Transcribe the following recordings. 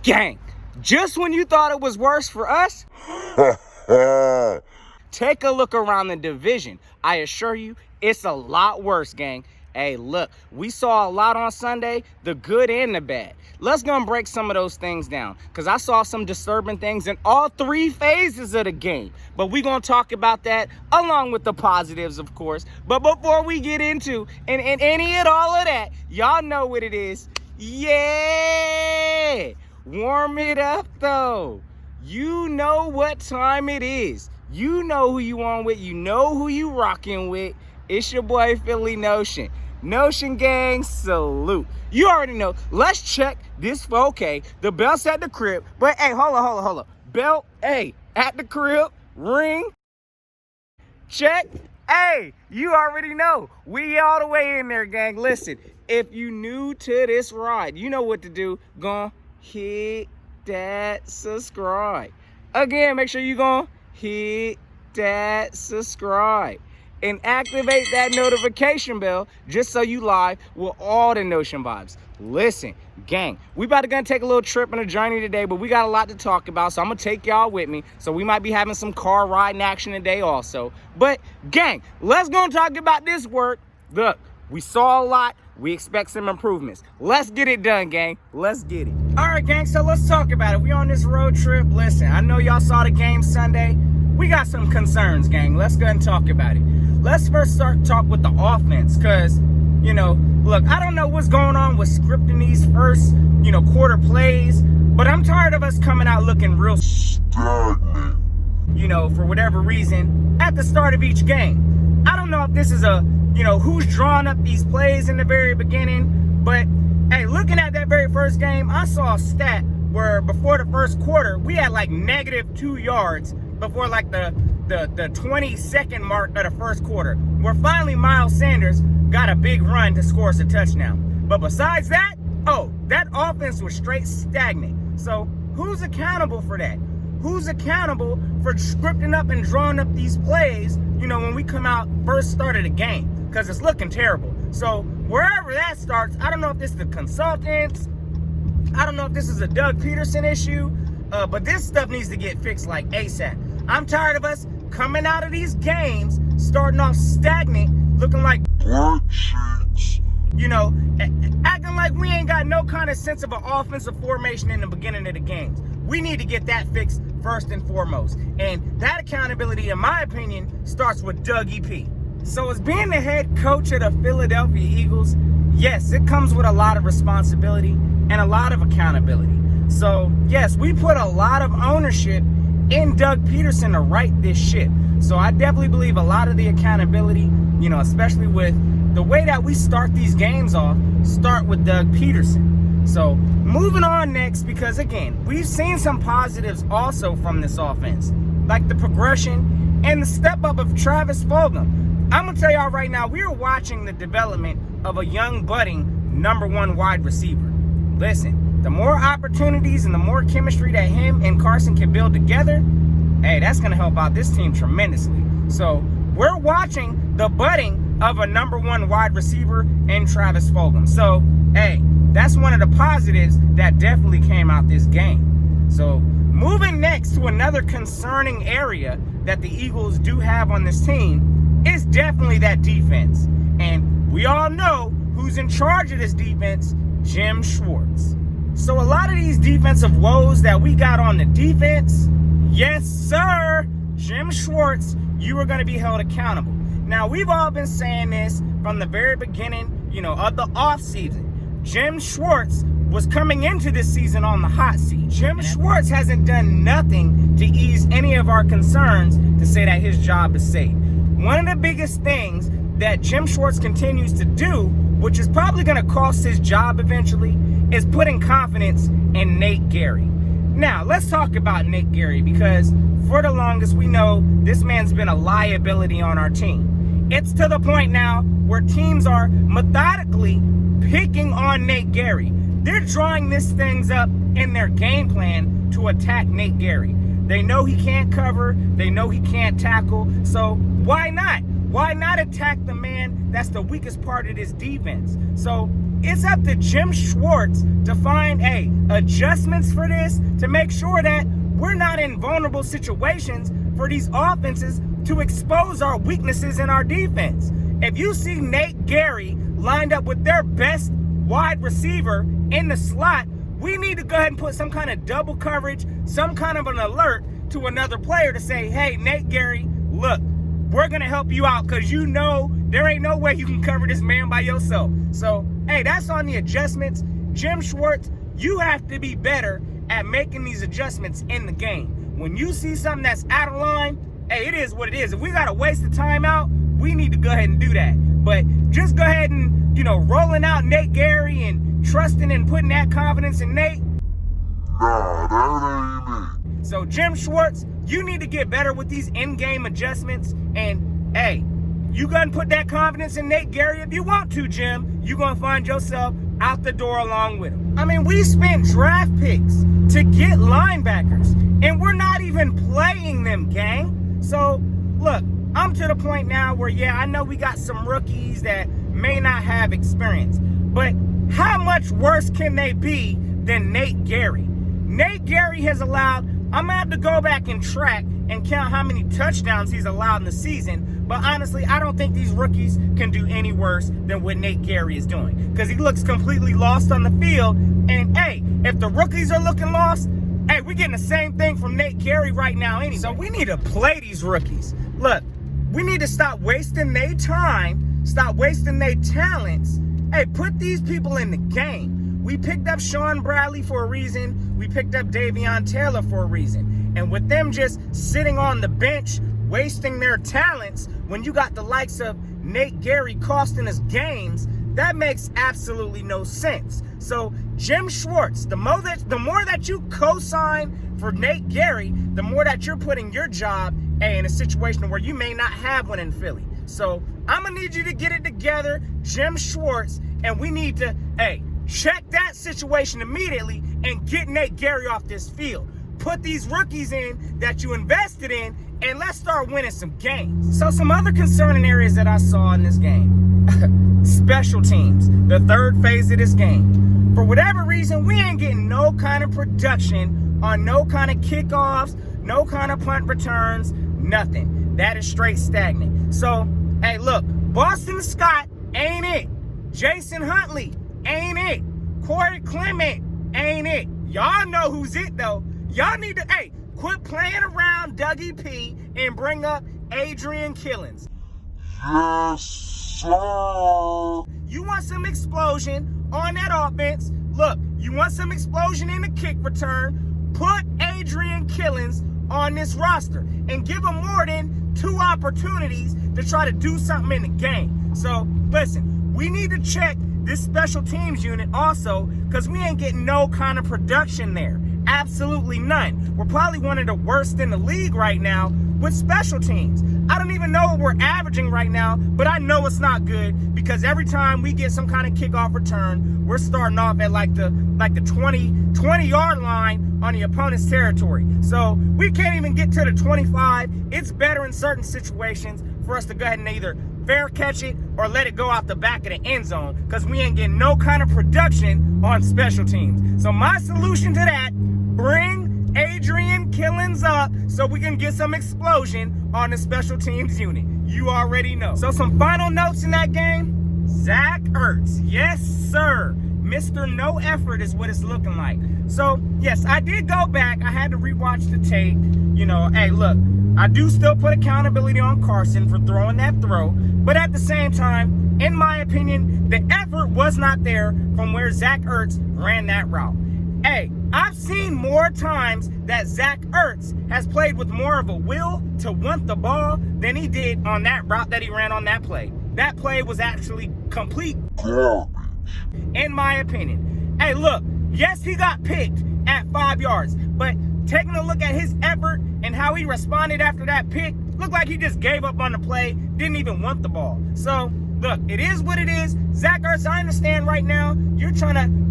Gang, just when you thought it was worse for us, take a look around the division. I assure you, it's a lot worse, gang. Hey, look, we saw a lot on Sunday, the good and the bad. Let's go and break some of those things down, because I saw some disturbing things in all three phases of the game. But we're going to talk about that along with the positives, of course. But before we get into and any and all of that, y'all know what it is. Yeah! Warm it up, though. You know what time it is. You know who you on with. You know who you rocking with. It's your boy, phillynotion. Notion gang, salute. You already know. Let's check this. Okay, the belt's at the crib. But, hey, hold on. Belt, hey, at the crib. Ring. Check. Hey, you already know. We all the way in there, gang. Listen, if you new to this ride, you know what to do. Go hit that subscribe. Again, make sure you go hit that subscribe and activate that notification bell just so you live with all the Notion vibes. Listen, gang, we about to gonna take a little trip on a journey today, but we got a lot to talk about, so I'm gonna take y'all with me. So we might be having some car riding action today also. But gang, let's go and talk about this work. Look, we saw a lot. We expect some improvements. Let's get it done, gang. Let's get it. All right, gang, so let's talk about it. We on this road trip. Listen, I know y'all saw the game Sunday. We got some concerns, gang. Let's go and talk about it. Let's first talk with the offense, because, you know, look, I don't know what's going on with scripting these first, quarter plays, but I'm tired of us coming out looking real stagnant, for whatever reason, at the start of each game. I don't know if this is who's drawing up these plays in the very beginning, but, hey, looking at that very first game, I saw a stat where before the first quarter, we had like -2 yards before like the 20-second mark of the first quarter, where finally Miles Sanders got a big run to score us a touchdown. But besides that, that offense was straight stagnant. So who's accountable for that? Who's accountable for scripting up and drawing up these plays, when we come out first start of the game? Because it's looking terrible. So wherever that starts, I don't know if this is the consultants. I don't know if this is a Doug Peterson issue, but this stuff needs to get fixed like ASAP. I'm tired of us coming out of these games, starting off stagnant, looking like black sheets, acting like we ain't got no kind of sense of an offensive formation in the beginning of the games. We need to get that fixed first and foremost. And that accountability, in my opinion, starts with Dougie P. So as being the head coach of the Philadelphia Eagles, yes, it comes with a lot of responsibility and a lot of accountability. So, yes, we put a lot of ownership in Doug Peterson to right this ship. So I definitely believe a lot of the accountability, especially with the way that we start these games off, start with Doug Peterson. So moving on next, because again, we've seen some positives also from this offense, like the progression and the step up of Travis Fulgham. I'm going to tell y'all right now, we are watching the development of a young budding #1 wide receiver. Listen, the more opportunities and the more chemistry that him and Carson can build together, hey, that's going to help out this team tremendously. So we're watching the budding of a #1 wide receiver in Travis Fulgham. So, hey, that's one of the positives that definitely came out this game. So moving next to another concerning area that the Eagles do have on this team is definitely that defense. And we all know who's in charge of this defense, Jim Schwartz. So a lot of these defensive woes that we got on the defense, yes, sir, Jim Schwartz, you are going to be held accountable. Now, we've all been saying this from the very beginning, of the offseason. Jim Schwartz was coming into this season on the hot seat. Jim Schwartz hasn't done nothing to ease any of our concerns to say that his job is safe. One of the biggest things that Jim Schwartz continues to do, which is probably going to cost his job eventually, is putting confidence in Nate Gerry. Now, let's talk about Nate Gerry, because for the longest we know this man's been a liability on our team. It's to the point now where teams are methodically picking on Nate Gerry. They're drawing these things up in their game plan to attack Nate Gerry. They know he can't cover. They know he can't tackle. So why not? Why not attack the man that's the weakest part of this defense? So it's up to Jim Schwartz to find adjustments for this to make sure that we're not in vulnerable situations for these offenses to expose our weaknesses in our defense. If you see Nate Gerry lined up with their best wide receiver in the slot, we need to go ahead and put some kind of double coverage, some kind of an alert to another player to say, hey, Nate Gerry, look, we're going to help you out because you know there ain't no way you can cover this man by yourself. So, hey, that's on the adjustments. Jim Schwartz, you have to be better at making these adjustments in the game. When you see something that's out of line, hey, it is what it is. If we got to waste the timeout, we need to go ahead and do that. But just go ahead and, rolling out Nate Gerry and trusting and putting that confidence in Nate. Nah, that ain't it. So Jim Schwartz, you need to get better with these in-game adjustments. And, hey, you gonna put that confidence in Nate Gerry if you want to, Jim. You're gonna find yourself out the door along with him. I mean, we spent draft picks to get linebackers, and we're not even playing them, gang. So, look, I'm to the point now where, yeah, I know we got some rookies that may not have experience, but how much worse can they be than Nate Gerry? Nate Gerry has allowed, I'm gonna have to go back and track and count how many touchdowns he's allowed in the season, but honestly, I don't think these rookies can do any worse than what Nate Gerry is doing, because he looks completely lost on the field. And hey, if the rookies are looking lost, hey, we're getting the same thing from Nate Gerry right now anyway. So we need to play these rookies. Look, we need to stop wasting their time, stop wasting their talents. Hey, put these people in the game. We picked up Sean Bradley for a reason. We picked up Davion Taylor for a reason. And with them just sitting on the bench, wasting their talents, when you got the likes of Nate Gerry costing us games, that makes absolutely no sense. So Jim Schwartz, the more that you co-sign for Nate Gerry, the more that you're putting your job in a situation where you may not have one in Philly. So I'm gonna need you to get it together, Jim Schwartz, and we need to, check that situation immediately and get Nate Gerry off this field. Put these rookies in that you invested in, and let's start winning some games. So some other concerning areas that I saw in this game. Special teams, the third phase of this game. For whatever reason, we ain't getting no kind of production on no kind of kickoffs, no kind of punt returns, nothing. That is straight stagnant. So, hey, look, Boston Scott ain't it. Jason Huntley ain't it. Corey Clement ain't it. Y'all know who's it, though. Y'all need to, quit playing around Dougie P and bring up Adrian Killins. Yes, sir. You want some explosion on that offense? Look, you want some explosion in the kick return? Put Adrian Killins on this roster and give him more than 2 opportunities to try to do something in the game. So, listen, we need to check this special teams unit also, because we ain't getting no kind of production there. Absolutely none. We're probably one of the worst in the league right now with special teams. I don't even know what we're averaging right now, but I know it's not good, because every time we get some kind of kickoff return, we're starting off at like the 20-yard line on the opponent's territory. So we can't even get to the 25. It's better in certain situations for us to go ahead and either fair catch it or let it go out the back of the end zone, because we ain't getting no kind of production on special teams. So my solution to that, bring Adrian Killins up so we can get some explosion on the special teams unit. You already know. So some final notes in that game. Zach Ertz. Yes, sir. Mr. No effort is what it's looking like. So, yes, I did go back. I had to rewatch the tape. Hey, look, I do still put accountability on Carson for throwing that throw. But at the same time, in my opinion, the effort was not there from where Zach Ertz ran that route. Hey, I've seen more times that Zach Ertz has played with more of a will to want the ball than he did on that route that he ran on that play. That play was actually complete garbage, in my opinion. Hey, look, yes, he got picked at 5 yards, but taking a look at his effort and how he responded after that pick, looked like he just gave up on the play, didn't even want the ball. So, look, it is what it is. Zach Ertz, I understand right now you're trying to,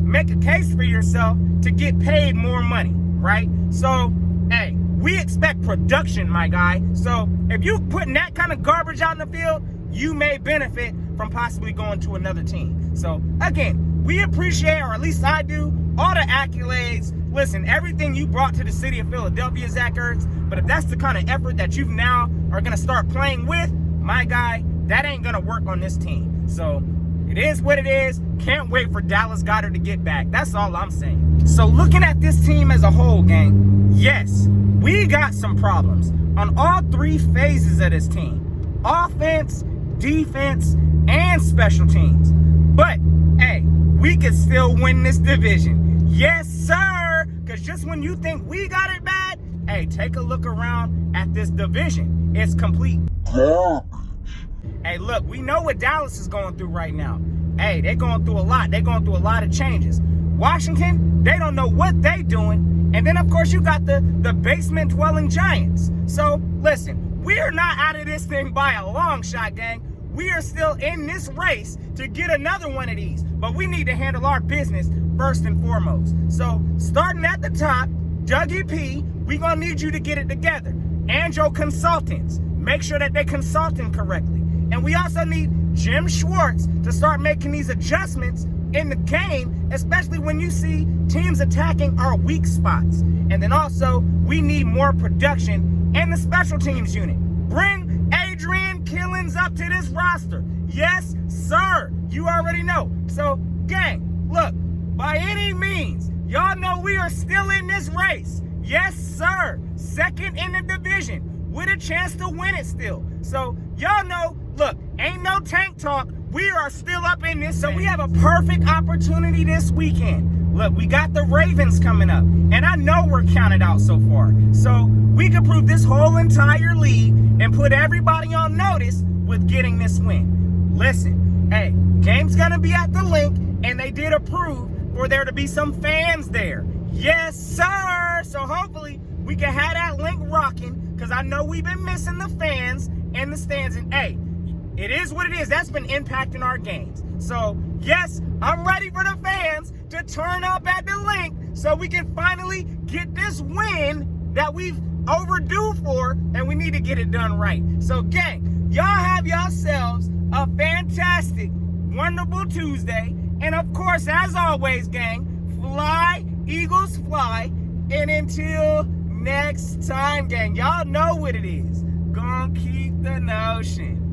make a case for yourself to get paid more money, right? So, hey, we expect production, my guy. So, if you putting that kind of garbage out in the field, you may benefit from possibly going to another team. So again, we appreciate, or at least I do, all the accolades. Listen, everything you brought to the city of Philadelphia, Zach Ertz, but if that's the kind of effort that you now are going to start playing with, my guy, that ain't going to work on this team. So it is what it is. Can't wait for Dallas Goedert to get back. That's all I'm saying. So looking at this team as a whole, gang, yes, we got some problems on all three phases of this team. Offense, defense, and special teams. But, hey, we can still win this division. Yes, sir. Because just when you think we got it bad, hey, take a look around at this division. It's complete garbage. Hey, look, we know what Dallas is going through right now. Hey, they're going through a lot. They're going through a lot of changes. Washington, they don't know what they doing. And then, of course, you got the basement-dwelling Giants. So, listen, we are not out of this thing by a long shot, gang. We are still in this race to get another one of these. But we need to handle our business first and foremost. So, starting at the top, Dougie P, we going to need you to get it together. And your consultants. Make sure that they're consulting correctly. And we also need Jim Schwartz to start making these adjustments in the game, especially when you see teams attacking our weak spots. And then also, we need more production in the special teams unit. Bring Adrian Killins up to this roster. Yes, sir. You already know. So, gang, look, by any means, y'all know we are still in this race. Yes, sir. Second in the division with a chance to win it still. So, y'all know, look, ain't no tank talk. We are still up in this. So we have a perfect opportunity this weekend. Look, we got the Ravens coming up. And I know we're counted out so far. So we can prove this whole entire league and put everybody on notice with getting this win. Listen, hey, game's going to be at the link, and they did approve for there to be some fans there. Yes, sir. So hopefully we can have that link rocking, because I know we've been missing the fans and the stands. And hey, it is what it is. That's been impacting our games. So, yes, I'm ready for the fans to turn up at the link so we can finally get this win that we've overdue for, and we need to get it done right. So, gang, y'all have yourselves a fantastic, wonderful Tuesday. And, of course, as always, gang, fly, Eagles, fly. And until next time, gang, y'all know what it is. Gonna keep the notion.